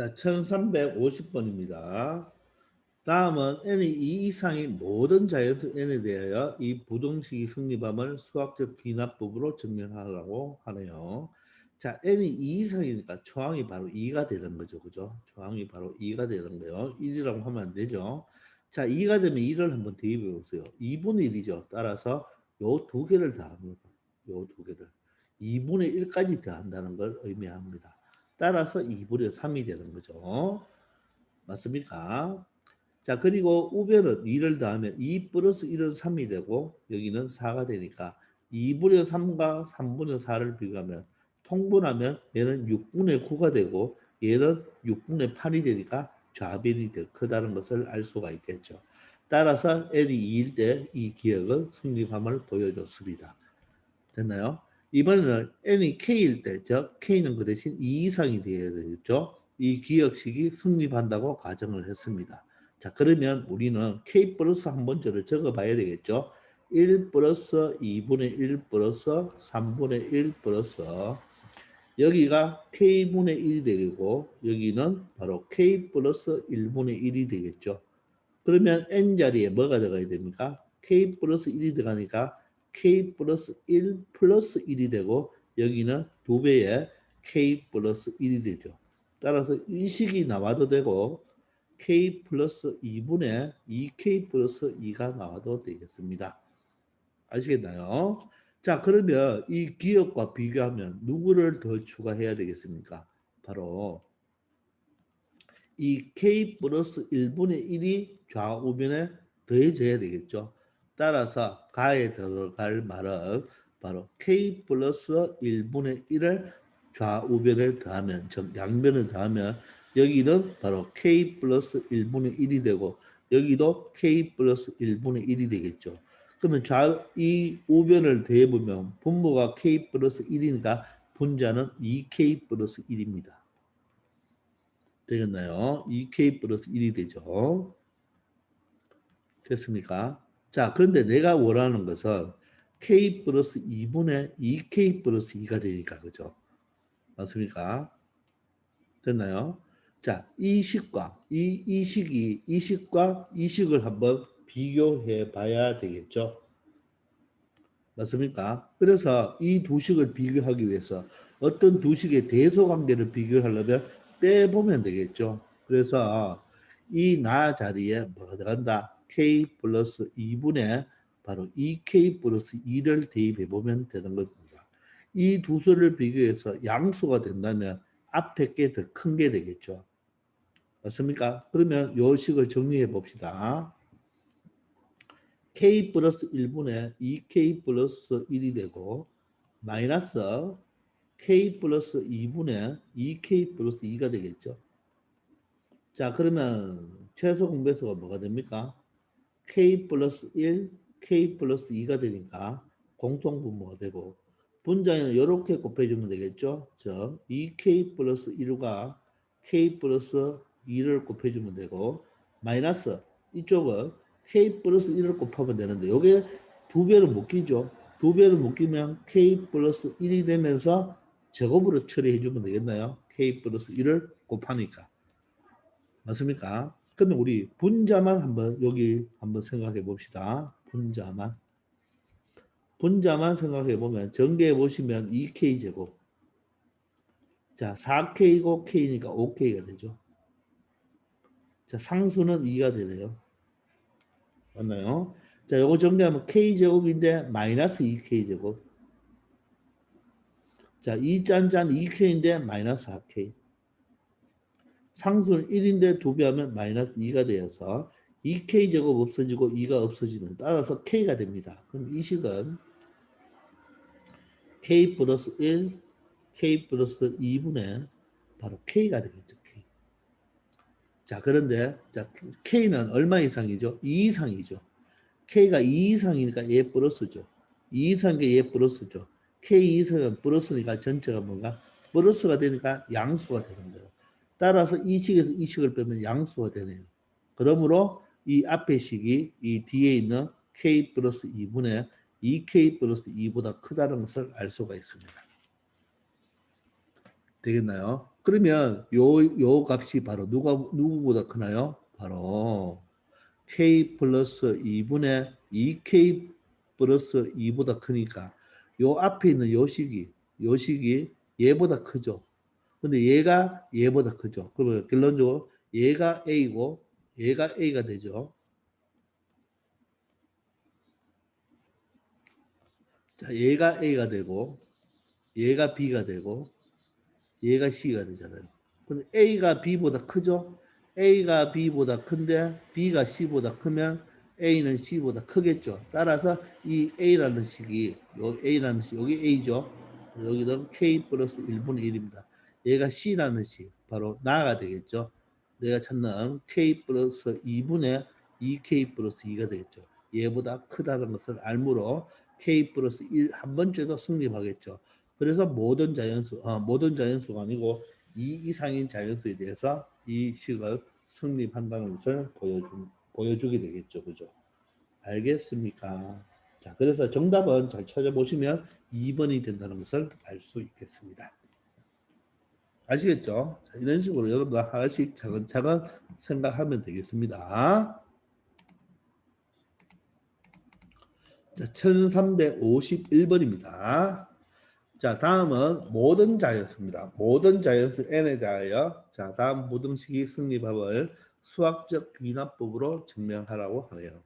자, 1350번입니다. 다음은 n이 2 이상의 모든 자연수 n에 대하여 이 부등식이 성립함을 수학적 비납법으로 증명하라고 하네요. 자, n이 2 이상이니까 초항이 바로 2가 되는 거죠. 그죠? 초항이 바로 2가 되는 거예요. 1이라고 하면 안 되죠. 자, 2가 되면 1을 한번 대입해 보세요. 2분의 1이죠. 따라서 요 두 개를 더합니다. 요 두 개를. 2분의 1까지 더한다는 걸 의미합니다. 따라서 2분의 3이 되는 거죠. 맞습니까? 자, 그리고 우변은 2를 더하면 2 플러스 1은 3이 되고 여기는 4가 되니까 2분의 3과 3분의 4를 비교하면 통분하면 얘는 6분의 9가 되고 얘는 6분의 8이 되니까 좌변이 더 크다는 것을 알 수가 있겠죠. 따라서 L이 2일 때 이 기억은 성립함을 보여줬습니다. 됐나요? 이번에는 n이 k일 때, 즉 k는 그 대신 2 이상이 되어야 되겠죠. 이 기억식이 성립한다고 가정을 했습니다. 자, 그러면 우리는 k 플러스 한 번째를 적어봐야 되겠죠. 1 플러스 2분의 1 플러스 3분의 1 플러스 여기가 k분의 1이 되고 여기는 바로 k 플러스 1분의 1이 되겠죠. 그러면 n 자리에 뭐가 들어가야 됩니까? k 플러스 1이 들어가니까 k 플러스 1 플러스 1이 되고 여기는 2배의 k 플러스 1이 되죠. 따라서 이 식이 나와도 되고 k 플러스 2분의 2k 플러스 2가 나와도 되겠습니다. 아시겠나요? 자, 그러면 이 기억과 비교하면 누구를 더 추가해야 되겠습니까? 바로 이 k 플러스 1분의 1이 좌우변에 더해져야 되겠죠. 따라서 가에 들어갈 말은 바로 k 플러스 1분의 1을 좌우변을 더하면, 즉 양변을 더하면 여기는 바로 k 플러스 1분의 1이 되고 여기도 k 플러스 1분의 1이 되겠죠. 그러면 이 우변을 더해보면 분모가 k 플러스 1이니까 분자는 2k 플러스 1입니다. 되겠나요? 2k 플러스 1이 되죠. 됐습니까? 자, 그런데 내가 원하는 것은 k 플러스 2분의 2k 플러스 2가 되니까 그죠? 맞습니까? 됐나요? 자, 이 식과 이 식과 이 식을 한번 비교해 봐야 되겠죠? 맞습니까? 그래서 이 두 식을 비교하기 위해서 어떤 두 식의 대소관계를 비교하려면 빼보면 되겠죠. 그래서 이 나 자리에 뭐가 들어간다? k 플러스 2분의 바로 2k 플러스 2를 대입해 보면 되는 겁니다. 이 두 수를 비교해서 양수가 된다면 앞에 게 더 큰 게 되겠죠. 맞습니까? 그러면 요 식을 정리해 봅시다. k 플러스 1분의 2k 플러스 1이 되고 마이너스 k 플러스 2분의 2k 플러스 2가 되겠죠. 자, 그러면 최소 공배수가 뭐가 됩니까? k 플러스 1, k 플러스 2가 되니까 공통분모가 되고 분자에는 이렇게 곱해주면 되겠죠. 즉 2k 플러스 1과 k 플러스 2를 곱해주면 되고 마이너스 이쪽은 k 플러스 1을 곱하면 되는데 이게 두 배를 묶이죠. 두 배를 묶이면 k 플러스 1이 되면서 제곱으로 처리해주면 되겠나요? k 플러스 1을 곱하니까. 맞습니까? 그러면 우리 분자만 한번 여기 한번 생각해 봅시다. 분자만 생각해 보면 전개해 보시면 2k 제곱. 자, 4k고 k니까 5k가 되죠. 자, 상수는 2가 되네요. 맞나요? 자, 요거 정리하면 k 제곱인데 마이너스 2k 제곱. 자, 2 짠짠 2k인데 마이너스 4k. 상수는 1인데 2배 하면 마이너스 2가 되어서 2k 제곱 없어지고 2가 없어지면 따라서 k가 됩니다. 그럼 이 식은 k 플러스 1, k 플러스 2분의 바로 k가 되겠죠. k. 자, 그런데 자, k는 얼마 이상이죠? 2 이상이죠. k가 2 이상이니까 얘 플러스죠. 2 이상이니까 얘 플러스죠. k 이상은 플러스니까 전체가 뭔가 플러스가 되니까 양수가 되는 거예요. 따라서 이 식에서 이 식을 빼면 양수가 되네요. 그러므로 이 앞에 식이 이 뒤에 있는 k 플러스 2분의 2k 플러스 2보다 크다는 것을 알 수가 있습니다. 되겠나요? 그러면 요 값이 바로 누구보다 크나요? 바로 k 플러스 2분의 2k 플러스 2보다 크니까 요 앞에 있는 요 식이 얘보다 크죠. 근데 얘가 얘보다 크죠. 그러면 결론적으로 얘가 A고 얘가 A가 되죠. 자, 얘가 A가 되고 얘가 B가 되고 얘가 C가 되잖아요. 근데 A가 B보다 크죠? A가 B보다 큰데 B가 C보다 크면 A는 C보다 크겠죠. 따라서 이 A라는 식이 A라는 식 여기 A죠. 여기는 K 플러스 1분의 1입니다. 얘가 C라는 식 바로 나가 되겠죠. 내가 찾는 K 플러스 2분의 2K 플러스 2가 되겠죠. 얘보다 크다는 것을 알므로 K 플러스 1 한 번째도 승립하겠죠. 그래서 모든 자연수가 아니고 이 이상인 자연수에 대해서 이 식을 성립한다는 것을 보여주게 되겠죠. 그죠? 알겠습니까? 자, 그래서 정답은 잘 찾아보시면 2번이 된다는 것을 알 수 있겠습니다. 아시겠죠? 자, 이런 식으로 여러분들 하나씩 차근차근 생각하면 되겠습니다. 자, 1351번입니다. 자, 다음은 모든 자연수입니다. 모든 자연수 n에 대하여 자, 다음 모등식이 승리법을 수학적 귀납법으로 증명하라고 하네요.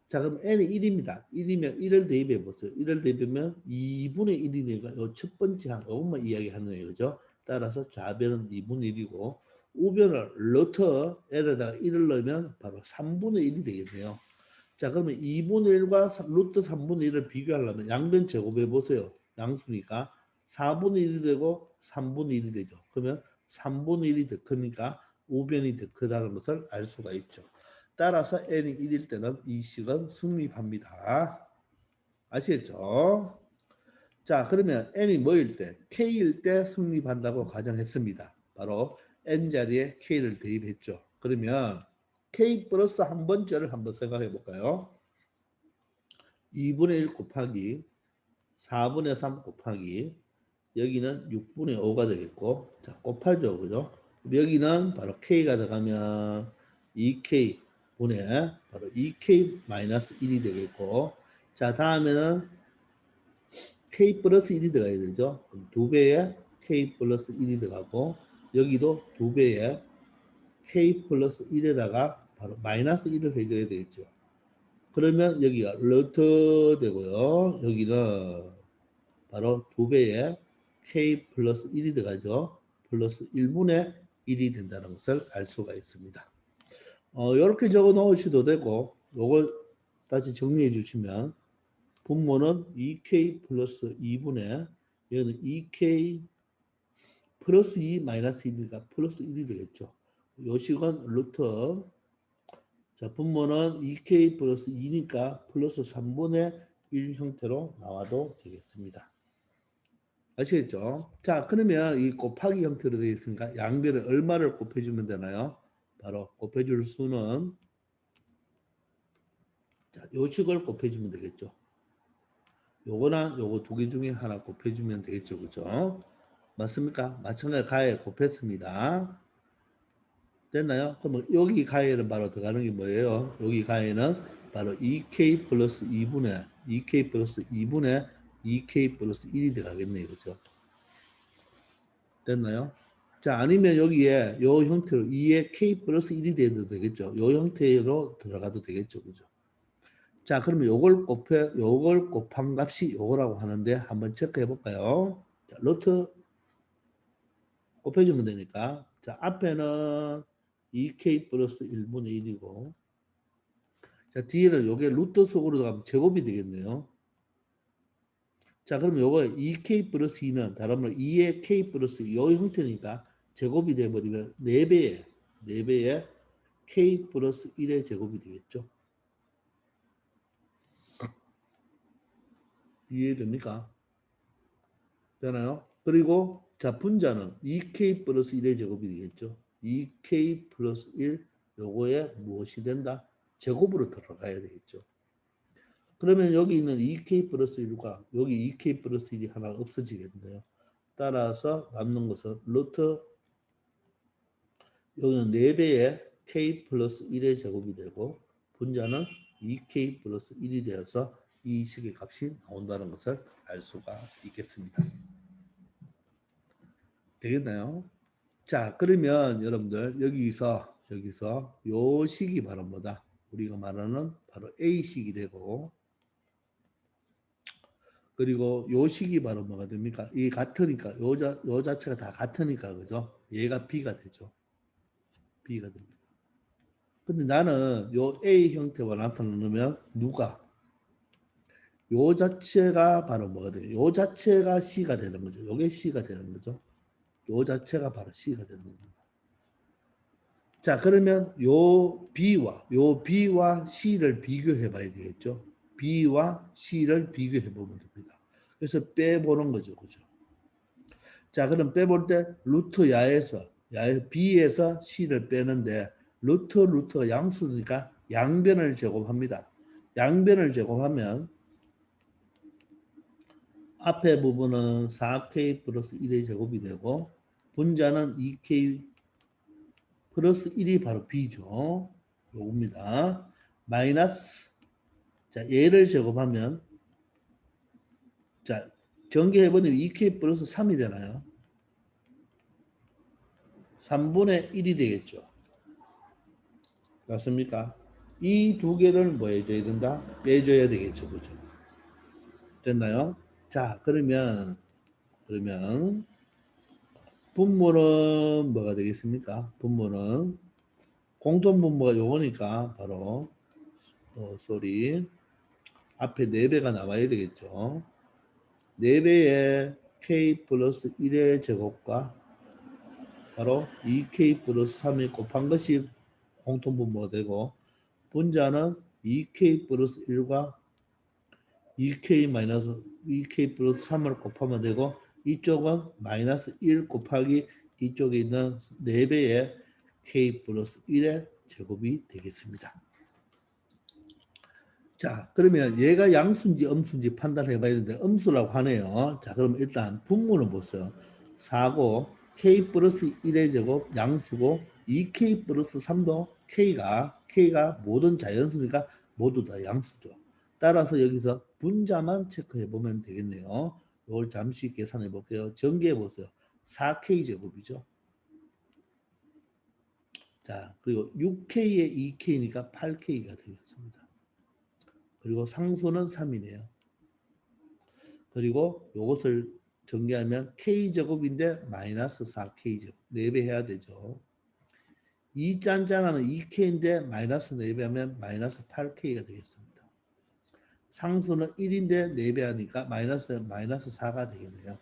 자, 그럼 n이 1입니다. 1이면 1을 대입해 보세요. 1을 대입하면 2분의 1이니까 요 첫 번째 한 요것만 이야기하는 거예요. 그죠? 따라서 좌변은 2분의 1이고 우변을 루트 n에다가 1을 넣으면 바로 3분의 1이 되겠네요. 자, 그러면 2분의 1과 루트 3분의 1을 비교하려면 양변 제곱해 보세요. 양수니까 4분의 1이 되고 3분의 1이 되죠. 그러면 3분의 1이 더 크니까 우변이 더 크다는 것을 알 수가 있죠. 따라서 n이 1일 때는 이 식은 성립합니다. 아시겠죠? 자, 그러면 n이 뭐일 때? k일 때 성립한다고 가정했습니다. 바로 n자리에 k를 대입했죠. 그러면 k 플러스 한 번째를 한번 생각해 볼까요? 2분의 1 곱하기 4분의 3 곱하기 여기는 6분의 5가 되겠고 자 곱하죠. 그죠? 여기는 바로 k가 들어가면 2k 분의 바로 2k 마이너스 1이 되겠고 자 다음에는 k 플러스 1이 들어가야 되죠. 2배의 k 플러스 1이 들어가고 여기도 2배의 k 플러스 1에다가 바로 마이너스 1을 해줘야 되겠죠. 그러면 여기가 루트 되고요. 여기는 바로 2배의 k 플러스 1이 들어가죠. 플러스 1분의 1이 된다는 것을 알 수가 있습니다. 이렇게 적어 놓으셔도 되고 이걸 다시 정리해 주시면 분모는 2k 플러스 2분의 여기는 2k 플러스 2 마이너스 1이니까 플러스 1이 되겠죠. 요 식은 루트 자 분모는 2k 플러스 2니까 플러스 3분의 1 형태로 나와도 되겠습니다. 아시겠죠? 자, 그러면 이 곱하기 형태로 되어 있으니까 양변에 얼마를 곱해주면 되나요? 바로 곱해줄 수는 자, 요식을 곱해주면 되겠죠. 요거나 요거 두 개 중에 하나 곱해주면 되겠죠. 그죠? 맞습니까? 마찬가지 가에 곱했습니다. 됐나요? 그러면 여기 가에는 바로 들어가는 게 뭐예요? 여기 가에는 바로 2k 플러스 2분의 2k 플러스 2분의 2k 플러스 1이 들어가겠네요. 그죠? 됐나요? 자, 아니면 여기에 요 형태로 2에 k 플러스 1이 돼도 되겠죠. 요 형태로 들어가도 되겠죠. 그죠? 자, 그러면 요걸 곱한 값이 요거라고 하는데 한번 체크해 볼까요? 자, 루트 곱해주면 되니까. 자, 앞에는 2k 플러스 1분의 1이고, 자, 뒤에는 요게 루트 속으로 들어가면 제곱이 되겠네요. 자, 그러면 요거 2k 플러스 2는 다른 말로 2의 k 플러스 요 형태니까 제곱이 돼버리면 4배의 k 플러스 1의 제곱이 되겠죠. 이해됩니까? 되나요? 그리고 자 분자는 2k 플러스 1의 제곱이 되겠죠. 2k 플러스 1 요거에 무엇이 된다? 제곱으로 들어가야 되겠죠. 그러면 여기 있는 2k 플러스 1과 여기 2k 플러스 1이 하나 없어지겠네요. 따라서 남는 것은 루트 여기는 4배의 k 플러스 1의 제곱이 되고 분자는 2k 플러스 1이 되어서 이 식의 값이 나온다는 것을 알 수가 있겠습니다. 되겠나요? 자, 그러면 여러분들 여기서 요 식이 바로 뭐다? 우리가 말하는 바로 A식이 되고, 그리고 요 식이 바로 뭐가 됩니까? 이 같으니까 요 자체가 다 같으니까 그죠? 얘가 B가 되죠. B가 됩니다. 근데 나는 요 A 형태와 나타나면 누가 요 자체가 바로 뭐가 돼요? 요 자체가 C가 되는 거죠. 요게 C가 되는 거죠. 요 자체가 바로 C가 되는 겁니다. 자, 그러면 요 B와 C를 비교해 봐야 되겠죠. B와 C를 비교해 보면 됩니다. 그래서 빼보는 거죠. 그죠? 자, 그럼 빼볼 때 루트 야에서 B에서 C를 빼는데 루트가 양수니까 양변을 제곱합니다. 양변을 제곱하면 앞에 부분은 4K 플러스 1의 제곱이 되고 분자는 2K 플러스 1이 바로 B죠. 요겁니다. 마이너스, 자, 얘를 제곱하면, 자, 전개해보면 2K 플러스 3이 되나요? 3분의 1이 되겠죠. 맞습니까? 이 두 개를 뭐 해줘야 된다? 빼줘야 되겠죠. 그죠? 됐나요? 자, 그러면 분모는 뭐가 되겠습니까? 분모는 공통분모가 요거니까 바로 소리 앞에 4배가 나와야 되겠죠. 4배의 k 플러스 1의 제곱과 바로 2k 플러스 3을 곱한 것이 공통분모가 되고 분자는 2k 플러스 1과 2k 마이너스 2k 플러스 3을 곱하면 되고 이쪽은 마이너스 1 곱하기 이쪽에 있는 4배의 k 플러스 1의 제곱이 되겠습니다. 자, 그러면 얘가 양수인지 음수인지 판단해 봐야 되는데 음수라고 하네요. 자, 그럼 일단 분모는 보세요. 4고 k 플러스 1의 제곱 양수고 2k 플러스 3도 k가 모든 자연수니까 모두 다 양수죠. 따라서 여기서 분자만 체크해 보면 되겠네요. 이걸 잠시 계산해 볼게요. 전개해 보세요. 4k 제곱이죠. 자, 그리고 6k에 2k니까 8k가 되겠습니다. 그리고 상수는 3이네요. 그리고 이것을 전개하면 k제곱인데 마이너스 4k제곱 4배 해야 되죠. 2 짠짠하면 2k인데 마이너스 4배 하면 마이너스 8k가 되겠습니다. 상수는 1인데 4배 하니까 마이너스 4가 되겠네요.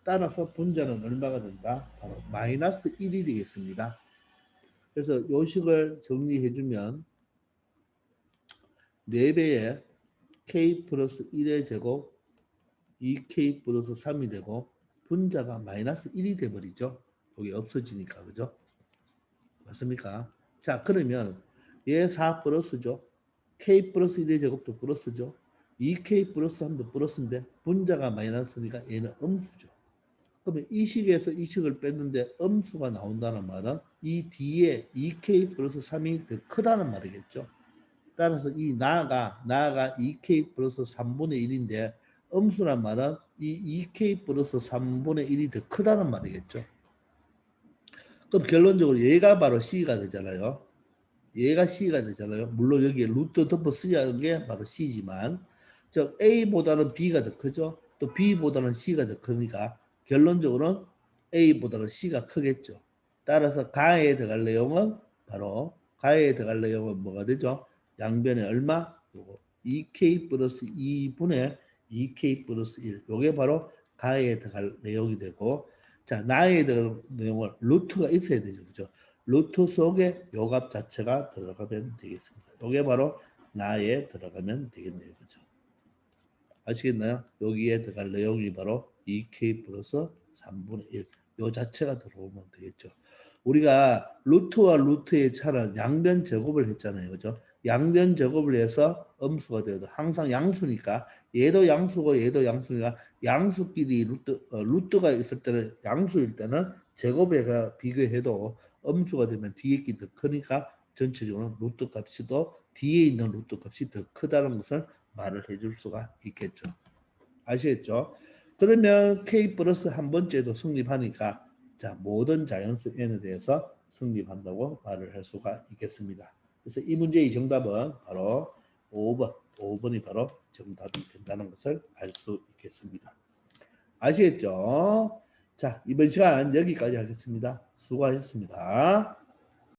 따라서 분자는 얼마가 된다? 바로 마이너스 1이 되겠습니다. 그래서 요 식을 정리해주면 4배의 k 플러스 1의 제곱 2k 플러스 3이 되고 분자가 마이너스 1이 돼버리죠. 여기 없어지니까 그죠? 맞습니까? 자, 그러면 얘 4 플러스죠. k 플러스 1의 제곱도 플러스죠. 2k 플러스 3도 플러스인데 분자가 마이너스니까 얘는 음수죠. 그러면 이 식에서 이 식을 뺐는데 음수가 나온다는 말은 이 뒤에 2k 플러스 3이 더 크다는 말이겠죠. 따라서 이 나가 2k 플러스 3분의 1인데 음수란 말은 이 2k 플러스 3분의 1이 더 크다는 말이겠죠. 그럼 결론적으로 얘가 바로 C가 되잖아요. 얘가 C가 되잖아요. 물론 여기에 루트 덮어 쓰는 게 바로 C지만 즉 A보다는 B가 더 크죠. 또 B보다는 C가 더 크니까 결론적으로는 A보다는 C가 크겠죠. 따라서 가에 들어갈 내용은 바로 가에 들어갈 내용은 뭐가 되죠? 양변에 얼마? 요거 2K 플러스 2분의 2K 플러스 1. 요게 바로 가에 들어갈 내용이 되고 자, 나에 들어갈 내용은 루트가 있어야 되죠. 그죠? 루트 속에 요 값 자체가 들어가면 되겠습니다. 요게 바로 나에 들어가면 되겠네요. 그죠? 아시겠나요? 여기에 들어갈 내용이 바로 2K 플러스 3분의 1. 요 자체가 들어오면 되겠죠. 우리가 루트와 루트의 차는 양변 제곱을 했잖아요. 그죠? 양변 제곱을 해서 음수가 되어도 항상 양수니까 얘도 양수고 얘도 양수니까 양수끼리 루트가 있을 때는 양수일 때는 제곱에가 비교해도 음수가 되면 뒤에 게 더 크니까 전체적으로 루트 값이 또 뒤에 있는 루트 값이 더 크다는 것을 말을 해줄 수가 있겠죠. 아시겠죠? 그러면 K 플러스 한 번째도 성립하니까 자 모든 자연수 n에 대해서 성립한다고 말을 할 수가 있겠습니다. 그래서 이 문제의 정답은 바로 5번, 5번이 바로 정답이 된다는 것을 알 수 있겠습니다. 아시겠죠? 자, 이번 시간 여기까지 하겠습니다. 수고하셨습니다.